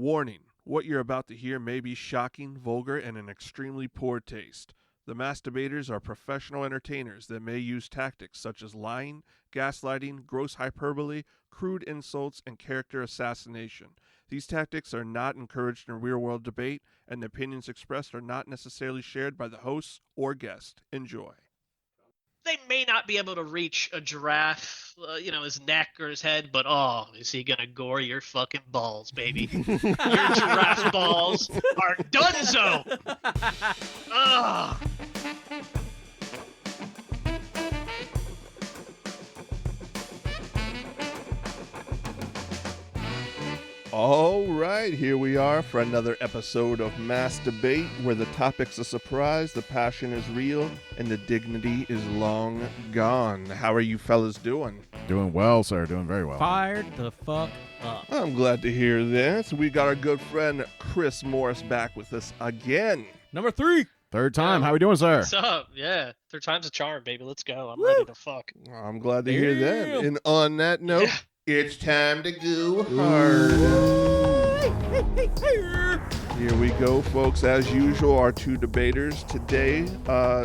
Warning, what you're about to hear may be shocking, vulgar, and in extremely poor taste. The masturbators are professional entertainers that may use tactics such as lying, gaslighting, gross hyperbole, crude insults, and character assassination. These tactics are not encouraged in real-world debate, and the opinions expressed are not necessarily shared by the hosts or guest. Enjoy. They may not be able to reach a giraffe, his neck or his head, but is he gonna gore your fucking balls, baby? Your giraffe balls are donezo. Ugh. All right, here we are for another episode of Mass Debate, where the topic's a surprise, the passion is real, and the dignity is long gone. How are you fellas doing? Doing well, sir. Doing very well. Fired the fuck up. I'm glad to hear this. We got our good friend Chris Morris back with us again. Number 3. Third time. How we doing, sir? What's up? Yeah, third time's a charm, baby. Let's go. I'm ready to fuck. I'm glad to hear that. Damn. And on that note, it's time to go hard. Here we go, folks. As usual, our two debaters today.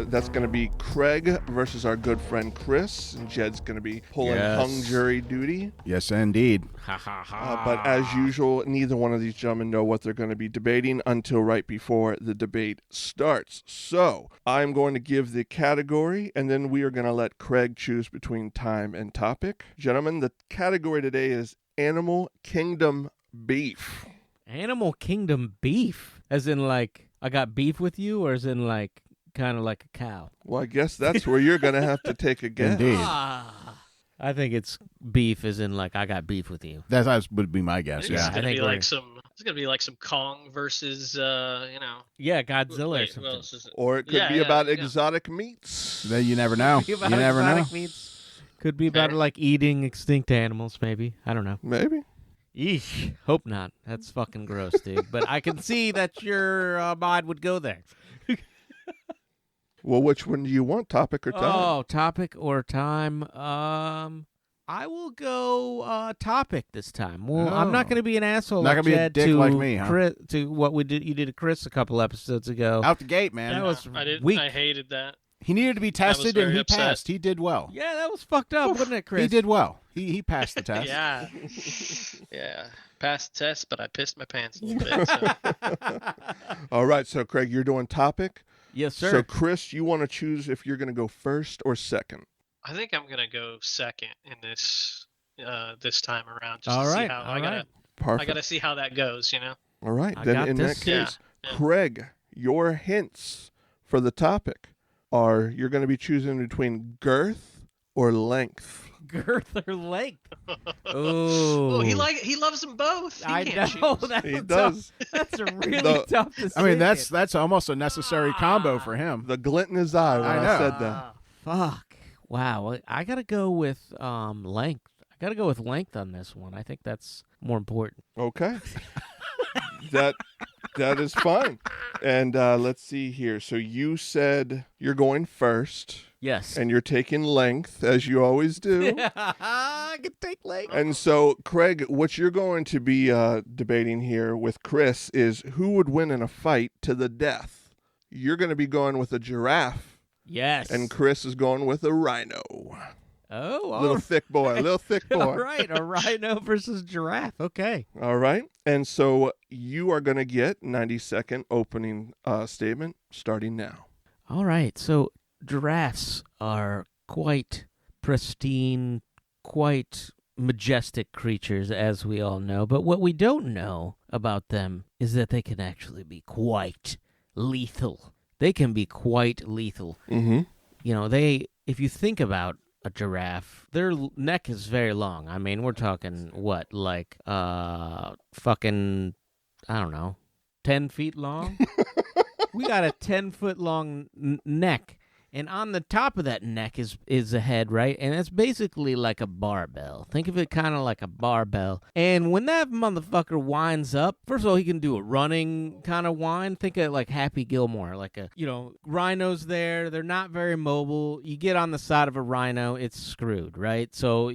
That's going to be Kraig versus our good friend Chris. And Jed's going to be pulling hung jury duty. Yes, indeed. Ha ha ha. But as usual, neither one of these gentlemen know what they're going to be debating until right before the debate starts. So I'm going to give the category, and then we are going to let Kraig choose between time and topic. Gentlemen, the category today is Animal Kingdom Beef. Animal Kingdom beef? As in, like, I got beef with you, or as in, like, kind of like a cow? Well, I guess that's where you're going to have to take a guess. Indeed. I think it's beef as in, like, I got beef with you. That would be my guess, It's yeah. gonna I be think like some Kong versus Yeah, Godzilla or wait, something. what else is it? Or it could be about exotic meats. You never know. Could be You about never know. exotic meats. Could be about, Fair. like, eating extinct animals, maybe. I don't know. Maybe. Eesh. Hope not. That's fucking gross, dude. But I can see that your mind would go there. Well, which one do you want, topic or time? Oh, topic or time? I will go topic this time. Well, I'm not going to be an asshole. Not like gonna be a Jed dick to like me, huh? Chris, to what you did to Chris a couple episodes ago. Out the gate, man. That was weak. I hated that. He needed to be tested, and very he upset. passed. He did well. Yeah, that was fucked up, wasn't it, Chris? He did well. He passed the test. Yeah. Yeah. Passed the test, but I pissed my pants a little bit. So. All right, so Kraig, you're doing topic. Yes, sir. So, Chris, you want to choose if you're going to go first or second? I think I'm gonna go second in this time around. Just All to right, see how all right. I Perfect. gotta see how that goes. All right, I then got in this. that case, Yeah. Kraig, your hints for the topic are you're going to be choosing between girth or length. Girth or length? Oh, Oh, he loves them both. I can't know. choose. That's He tough. does. That's a really The- tough decision. I mean, that's almost a necessary combo for him. The glint in his eye when I I know. said that. Fuck. Wow. I got to go with length. I got to go with length on this one. I think that's more important. Okay. that is fine. And let's see here. So you said you're going first, Yes. and you're taking length, as you always do. I can take length. And so, Kraig, what you're going to be debating here with Chris is who would win in a fight to the death. You're going to be going with a giraffe, Yes. and Chris is going with a rhino. Oh, Little thick boy, little thick boy. all right. A rhino versus giraffe. Okay. All right. And so you are going to get 90-second opening statement starting now. All right. So giraffes are quite pristine, quite majestic creatures, as we all know. But what we don't know about them is that they can actually be quite lethal. They can be quite lethal. Mm-hmm. You know, if you think about a giraffe, their neck is very long. I mean, we're talking, what, like, fucking, I don't know, 10 feet long? We got a 10-foot long neck, And on the top of that neck is a head, right? And it's basically like a barbell. Think of it kind of like a barbell. And when that motherfucker winds up, first of all, he can do a running kind of wind. Think of it like Happy Gilmore, like rhinos there. They're not very mobile. You get on the side of a rhino, it's screwed, right? So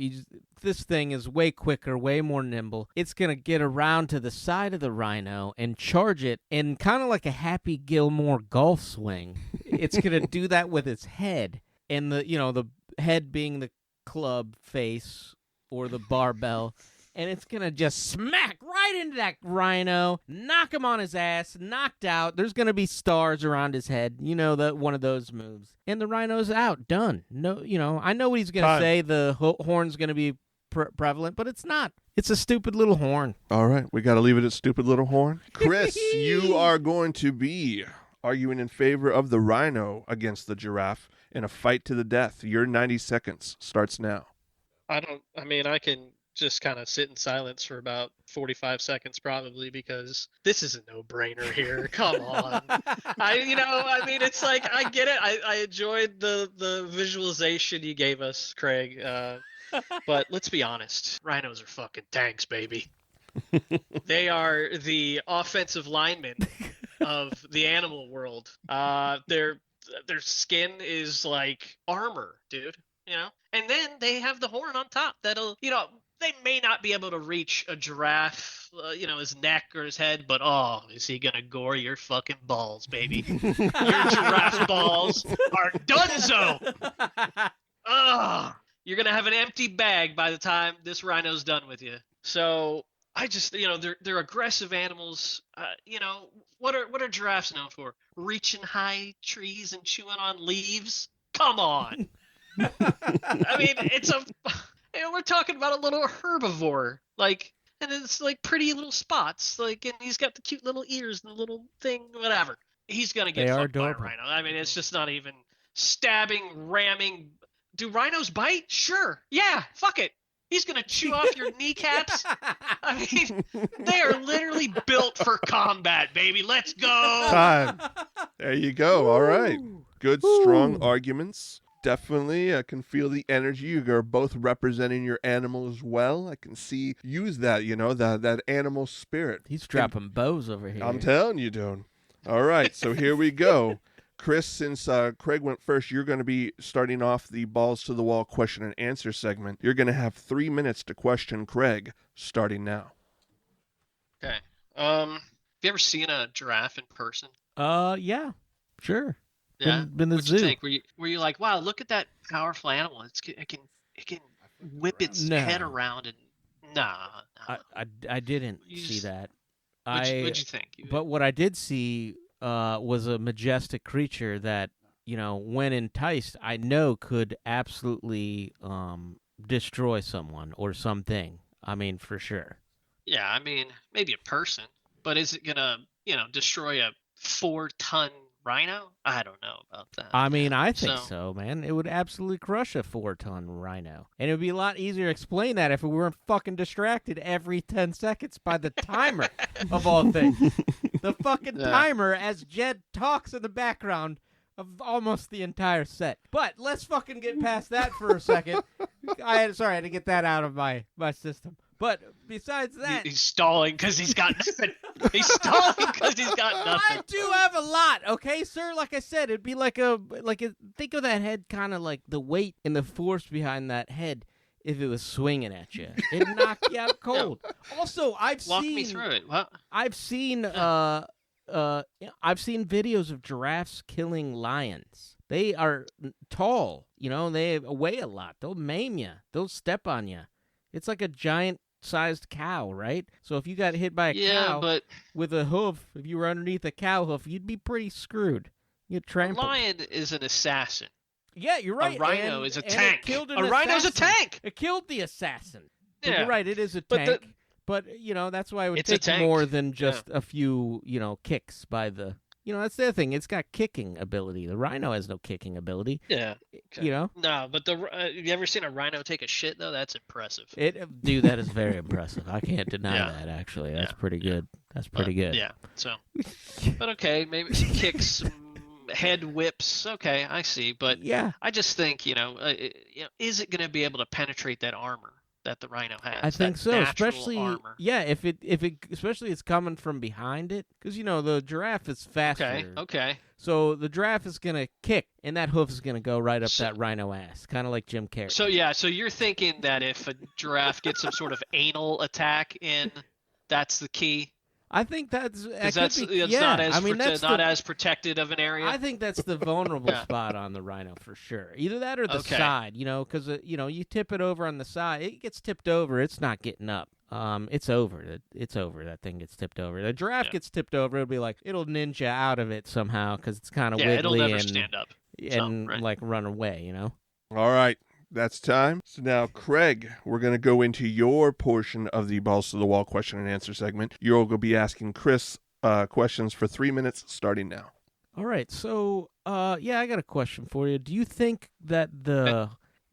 this thing is way quicker, way more nimble. It's going to get around to the side of the rhino and charge it, and kind of like a Happy Gilmore golf swing. It's going to do that with its head, and the head being the club face or the barbell, and it's going to just smack right into that rhino, knock him on his ass, knocked out. There's going to be stars around his head, one of those moves. And the rhino's out, done. No, I know what he's going to say. The horn's going to be prevalent, but it's not. It's a stupid little horn. All right, we got to leave it at stupid little horn. Chris, you are going to be arguing in favor of the rhino against the giraffe in a fight to the death. Your 90 seconds starts now. I can just kind of sit in silence for about 45 seconds probably, because this is a no-brainer here. Come on. It's like, I get it. I enjoyed the visualization you gave us, Kraig. But let's be honest, rhinos are fucking tanks, baby. They are the offensive linemen of the animal world. Their skin is like armor, dude. And then they have the horn on top that'll, they may not be able to reach a giraffe, his neck or his head, but is he gonna gore your fucking balls, baby? Your giraffe balls are donezo. You're going to have an empty bag by the time this rhino's done with you. So I just, they're aggressive animals. What are giraffes known for? Reaching high trees and chewing on leaves? Come on. We're talking about a little herbivore. And it's like pretty little spots. And he's got the cute little ears and the little thing, whatever. He's going to get fucked by a rhino. It's just not even stabbing, ramming. Do rhinos bite? Sure. Yeah, fuck it. He's going to chew off your kneecaps. They are literally built for combat, baby. Let's go. Time. There you go. All right. Good, strong arguments. Definitely. I can feel the energy. You're both representing your animals well. I can use that, that animal spirit. He's dropping bows over here. I'm telling you, dude. All right. So here we go. Chris, since Kraig went first, you're going to be starting off the balls to the wall question and answer segment. You're going to have 3 minutes to question Kraig, starting now. Okay. Have you ever seen a giraffe in person? Yeah, sure. Yeah. Been the What'd zoo. You think? Were you like, wow, look at that powerful animal? It can whip its head around and nah. I didn't see that. What'd you think? But what I did see was a majestic creature that, when enticed, I know could absolutely destroy someone or something. For sure. Yeah, maybe a person, but is it gonna, destroy a 4-ton rhino? I don't know about that. I think so, man. It would absolutely crush a 4-ton rhino. And it would be a lot easier to explain that if we weren't fucking distracted every 10 seconds by the timer, of all things. The fucking timer as Jed talks in the background of almost the entire set. But let's fucking get past that for a second. I had to get that out of my system. But besides that... He's stalling because he's got nothing. He's stalling because he's got nothing. I do have a lot, okay, sir? Like I said, it'd be think of that head kind of like the weight and the force behind that head if it was swinging at you. It'd knock you out cold. Also, Walk me through it. What? I've seen videos of giraffes killing lions. They are tall, they weigh a lot. They'll maim you. They'll step on you. It's like a giant-sized cow, right? So if you got hit by a cow with a hoof, if you were underneath a cow hoof, you'd be pretty screwed. You'd trample. A lion is an assassin. Yeah, you're right. A rhino is a tank. A rhino's a tank. It killed the assassin. Yeah. You're right, it is a tank. But, that's why it would take more than just a few, kicks by the... that's the other thing. It's got kicking ability. The rhino has no kicking ability. Yeah. Okay. No, but you ever seen a rhino take a shit, though? That's impressive. Dude, that is very impressive. I can't deny that, actually. That's pretty good. That's pretty good. Yeah, so... But okay, maybe some kicks, head whips. Okay, I see. But Yeah. I just think, is it going to be able to penetrate that armor that the rhino has? I think that so, natural especially armor. if it especially it's coming from behind it, because the giraffe is faster. Okay. So the giraffe is gonna kick, and that hoof is gonna go right up that rhino ass, kind of like Jim Carrey. So you're thinking that if a giraffe gets some sort of anal attack in, that's the key. I think that's not as protected of an area. I think that's the vulnerable spot on the rhino for sure. Either that or the side, because you tip it over on the side, it gets tipped over, it's not getting up. It's over. It's over. That thing gets tipped over. The giraffe gets tipped over. It'll be like it'll ninja out of it somehow because it's kind of wiggly it'll never stand up and like run away. All right. That's time. So now, Kraig, we're going to go into your portion of the Balls to the Wall question and answer segment. You're going to be asking Chris questions for 3 minutes starting now. All right. So, I got a question for you. Do you think that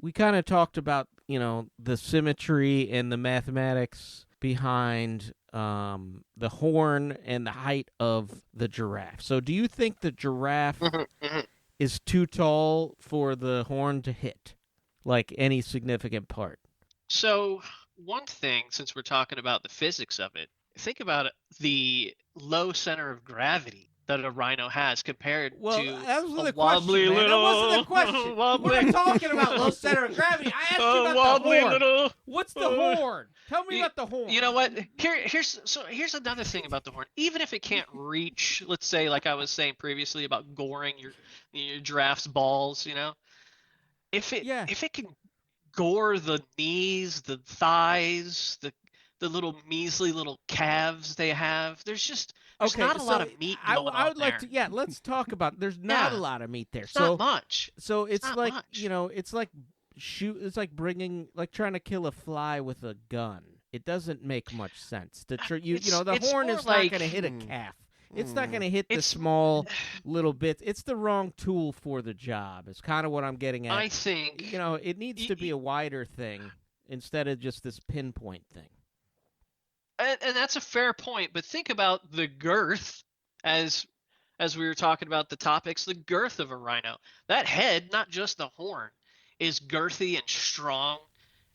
we kind of talked about, the symmetry and the mathematics behind the horn and the height of the giraffe. So do you think the giraffe is too tall for the horn to hit? Like any significant part? So one thing, since we're talking about the physics of it, think about the low center of gravity that a rhino has compared to a wobbly question, little. That wasn't the question. We're not talking about low center of gravity. I asked you about the horn. Little. What's the horn? Tell me about the horn. You know what? Here's another thing about the horn. Even if it can't reach, let's say, like I was saying previously about goring your giraffe's balls, if it can gore the knees, the thighs, the little measly little calves they have, there's not a lot of meat going I would on like there. to let's talk about there's not a lot of meat there. It's not much. So it's like much. it's like trying to kill a fly with a gun. It doesn't make much sense. The horn is not going to hit a calf. It's not going to hit the small little bits. It's the wrong tool for the job. It's kind of what I'm getting at. I think it needs to be a wider thing instead of just this pinpoint thing. And that's a fair point, but think about the girth as we were talking about the topics, the girth of a rhino. That head, not just the horn, is girthy and strong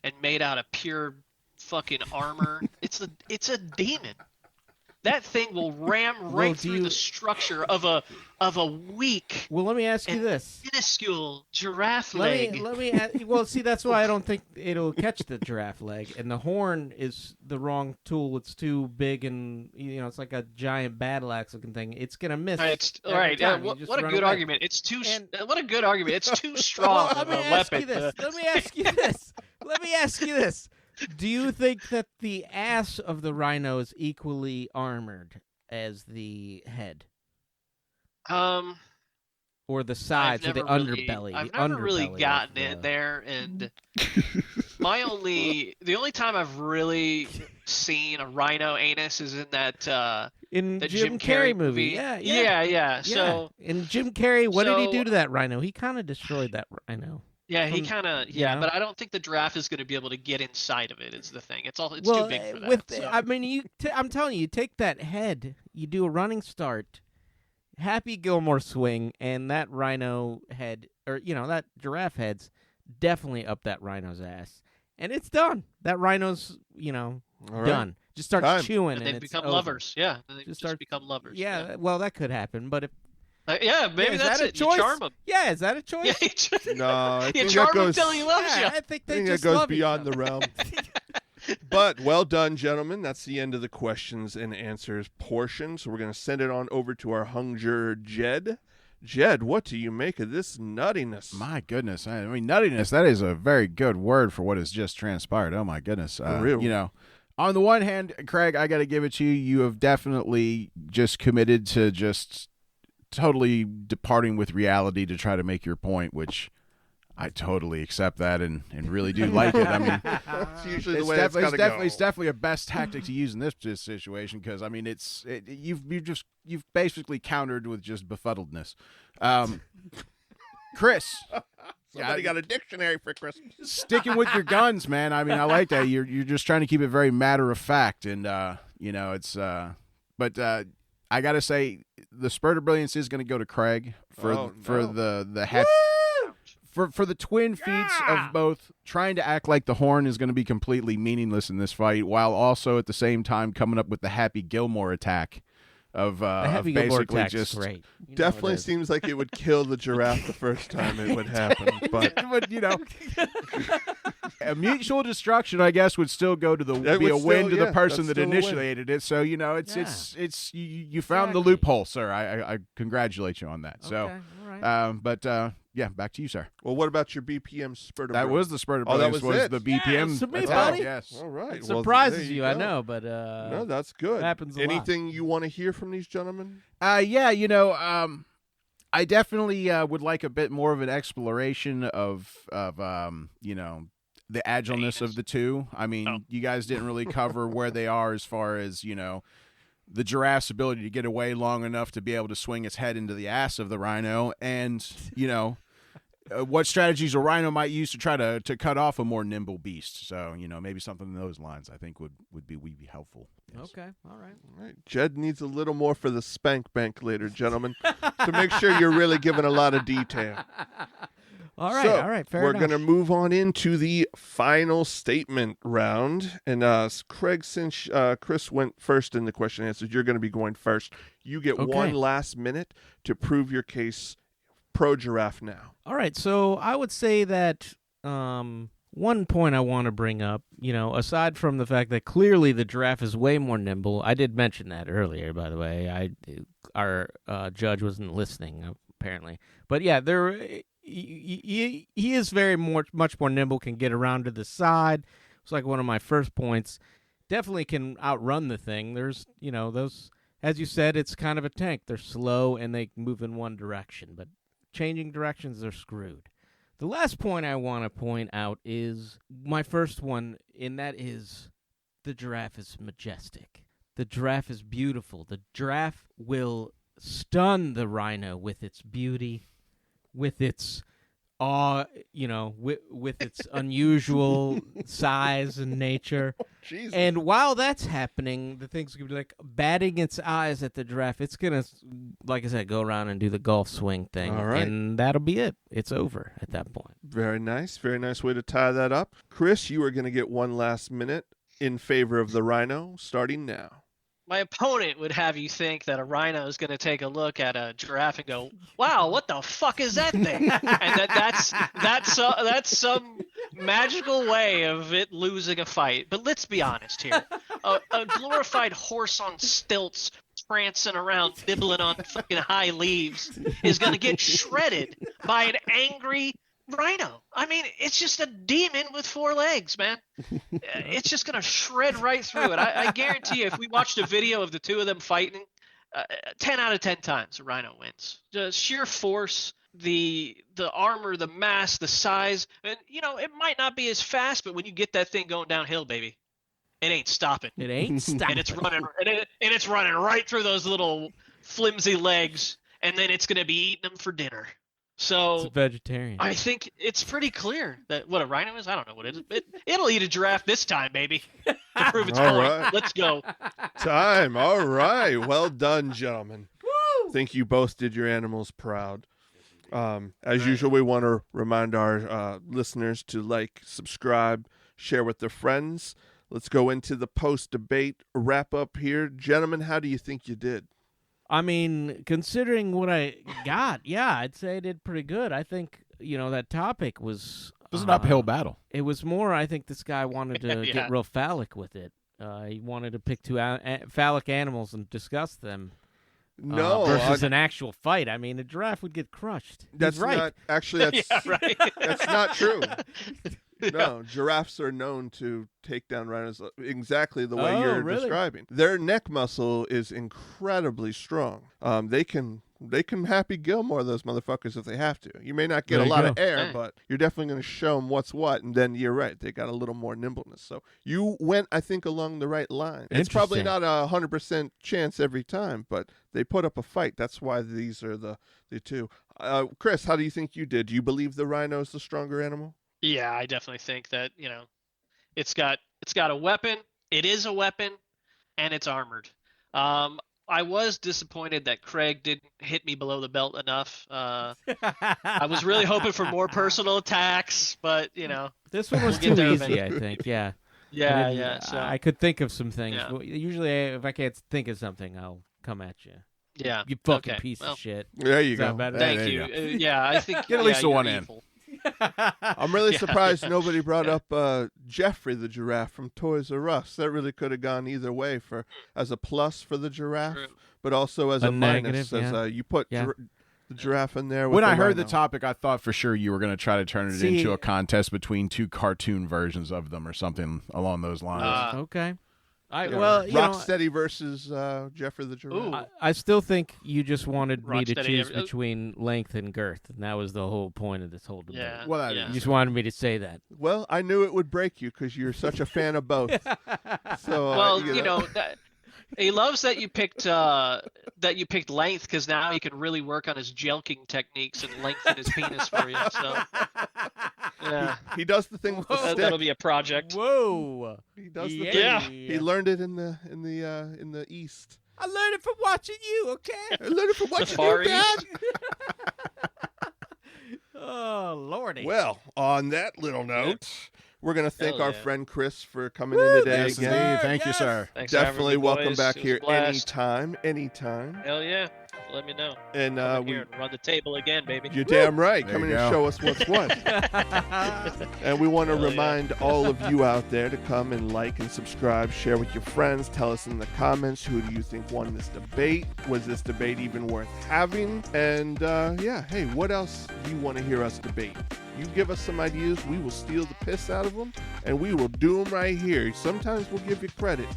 and made out of pure fucking armor. It's a demon. That thing will ram right through the structure of a weak. Well, let me ask you this: minuscule giraffe leg. Let me. Well, see, that's why I don't think it'll catch the giraffe leg, and the horn is the wrong tool. It's too big, and it's like a giant battle axe looking thing. It's gonna miss. All right. What a good argument. It's too. What a good argument. It's too strong of a weapon. Let me ask you this. Do you think that the ass of the rhino is equally armored as the head? Or the sides or the underbelly? I've never really gotten in there, and the only time I've really seen a rhino anus is in that in the Jim Carrey movie. Yeah. So in Jim Carrey, what did he do to that rhino? He kind of destroyed that rhino. Yeah, he kind of but I don't think the giraffe is going to be able to get inside of it. Is the thing? It's too big for that. I mean, I'm telling you, take that head, you do a running start, Happy Gilmore swing, and that rhino head, or that giraffe head's definitely up that rhino's ass, and it's done. That rhino's done. Right. Just starts chewing, and they become over. lovers. Yeah, they just become lovers. Yeah, well, that could happen, but if. Maybe that's that it. Choice? You charm them. Yeah, is that a choice? No, I think charm that goes. Him till he loves you. I think that goes beyond the realm. But well done, gentlemen. That's the end of the questions and answers portion. So we're going to send it on over to our Hung Juror Jed. Jed, what do you make of this nuttiness? My goodness. I mean, nuttiness, that is a very good word for what has just transpired. Oh, my goodness. On the one hand, Kraig, I got to give it to you. You have definitely just committed to just totally departing with reality to try to make your point, which I totally accept that and really do like it. I mean, it's usually the way it's got to go. It's definitely a best tactic to use in this situation because I mean, you've basically countered with just befuddledness. Chris, somebody got a dictionary for Christmas. Sticking with your guns, man. I mean, I like that. You're just trying to keep it very matter of fact, and it's but. I gotta say, the spurt of brilliance is going to go to Kraig for the happy. For the twin feats of both trying to act like the horn is going to be completely meaningless in this fight, while also at the same time coming up with the Happy Gilmore attack of basically just great. Definitely seems like it would kill the giraffe the first time it would happen, but a mutual destruction, I guess, would still go to be a win to the person that initiated it. So it's you found the loophole, sir. I congratulate you on that. So, all right. Yeah, back to you, sir. Well, what about your BPM spurt of brilliance? That was the spurt of brilliance. That was the BPM attack. Buddy. Yes. All right. It surprises you, I know, but no, that's good. Happens a Anything lot. you want to hear from these gentlemen? I definitely would like a bit more of an exploration of the agileness of the two. I mean, you guys didn't really cover where they are as far as, the giraffe's ability to get away long enough to be able to swing its head into the ass of the rhino, and what strategies a rhino might use to try to cut off a more nimble beast. So maybe something in those lines I think would be helpful. Yes. Okay, all right. Jed needs a little more for the spank bank later, gentlemen, to make sure you're really giving a lot of detail. All right, fair enough. We're going to move on into the final statement round. And Kraig, since Chris went first in the question and answers, you're going to be going first. You get one last minute to prove your case pro giraffe now. All right, so I would say that one point I want to bring up, aside from the fact that clearly the giraffe is way more nimble. I did mention that earlier, by the way. Our judge wasn't listening, apparently. But yeah, he is much more nimble, can get around to the side. It's like one of my first points. Definitely can outrun the thing. There's, those, as you said, it's kind of a tank. They're slow and they move in one direction, but changing directions, they're screwed. The last point I want to point out is my first one, and that is the giraffe is majestic. The giraffe is beautiful. The giraffe will stun the rhino with its beauty, with its awe, with its unusual size and nature. Jesus. And while that's happening, the thing's going to be like batting its eyes at the giraffe. It's going to, like I said, go around and do the golf swing thing. All right. And that'll be it. It's over at that point. Very nice. Very nice way to tie that up. Chris, you are going to get one last minute in favor of the rhino, starting now. My opponent would have you think that a rhino is going to take a look at a giraffe and go, "Wow, what the fuck is that thing?" And that's some magical way of it losing a fight. But let's be honest here: a glorified horse on stilts prancing around, nibbling on fucking high leaves, is going to get shredded by an angry rhino. I mean, it's just a demon with 4 legs, man. It's just going to shred right through it. I guarantee you, if we watched a video of the two of them fighting, 10 out of 10 times a rhino wins. Just sheer force, the armor, the mass, the size. And, it might not be as fast, but when you get that thing going downhill, baby, it ain't stopping. It ain't stopping. And it's running right through those little flimsy legs, and then it's going to be eating them for dinner. So it's a vegetarian. I think it's pretty clear that what a rhino is. I don't know what it is. It'll eat a giraffe this time, baby, to prove its point. Right. Let's go. Time. All right. Well done, gentlemen. Woo! Think you both did your animals proud. As usual, we want to remind our listeners to like, subscribe, share with their friends. Let's go into the post-debate wrap-up here. Gentlemen, how do you think you did? I mean, considering what I got, yeah, I'd say I did pretty good. I think, that topic was... It was an uphill battle. It was more, I think this guy wanted to get real phallic with it. He wanted to pick two phallic animals and discuss them. No. Versus an actual fight. I mean, a giraffe would get crushed. That's right. Not... Actually, that's, right. That's not true. No, giraffes are known to take down rhinos exactly the way you're describing. Their neck muscle is incredibly strong. They can Happy Gilmore those motherfuckers if they have to. You may not get a lot of air, but you're definitely going to show them what's what. And then you're right, they got a little more nimbleness. So you went, I think, along the right line. It's probably not 100% chance every time, but they put up a fight. That's why these are the two. Chris, how do you think you did? Do you believe the rhino is the stronger animal? Yeah, I definitely think that, it's got a weapon. It is a weapon, and it's armored. I was disappointed that Kraig didn't hit me below the belt enough. I was really hoping for more personal attacks, but this one was too easy. I think. Yeah. Yeah. So I could think of some things. Yeah. Well, usually, if I can't think of something, I'll come at you. Yeah. You fucking piece of shit. There you go. Thank you. Yeah, I think get at least the one in. I'm really surprised nobody brought up Geoffrey the giraffe from Toys R Us. That really could have gone either way as a plus for the giraffe, but also as a minus. As you put the giraffe in there. When I heard the topic, I thought for sure you were going to try to turn it into a contest between two cartoon versions of them or something along those lines. Okay. Rocksteady versus Geoffrey the giraffe. I still think you just wanted me to choose between length and girth, and that was the whole point of this whole debate. Yeah. Well, you just wanted me to say that. Well, I knew it would break you because you're such a fan of both. So, he loves that you picked length because now he can really work on his jelking techniques and lengthen his penis for you. So, yeah, he does the thing with the stick. That'll be a project. Whoa! He does the thing. He learned it in the East. I learned it from watching you. Okay. I learned it from watching you, Dad. Oh Lordy. Well, on that little note. We're going to thank our friend Chris for coming in today again. Thank you, sir. Thanks Definitely welcome back here anytime. Anytime. Hell yeah. Let me know. And here and run the table again, baby. You're damn right. Come in and show us what's what. And we want to remind all of you out there to come and like and subscribe, share with your friends. Tell us in the comments, who do you think won this debate? Was this debate even worth having? And hey, what else do you want to hear us debate? You give us some ideas, we will steal the piss out of them, and we will do them right here. Sometimes we'll give you credit.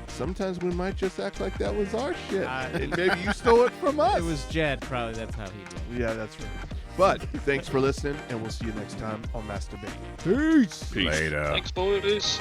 Sometimes we might just act like that was our shit, and maybe you stole it from us. It was Jed, probably. That's how he did. Yeah, that's right. But thanks for listening, and we'll see you next time on Masturbate. Peace. Later. Thanks, boys.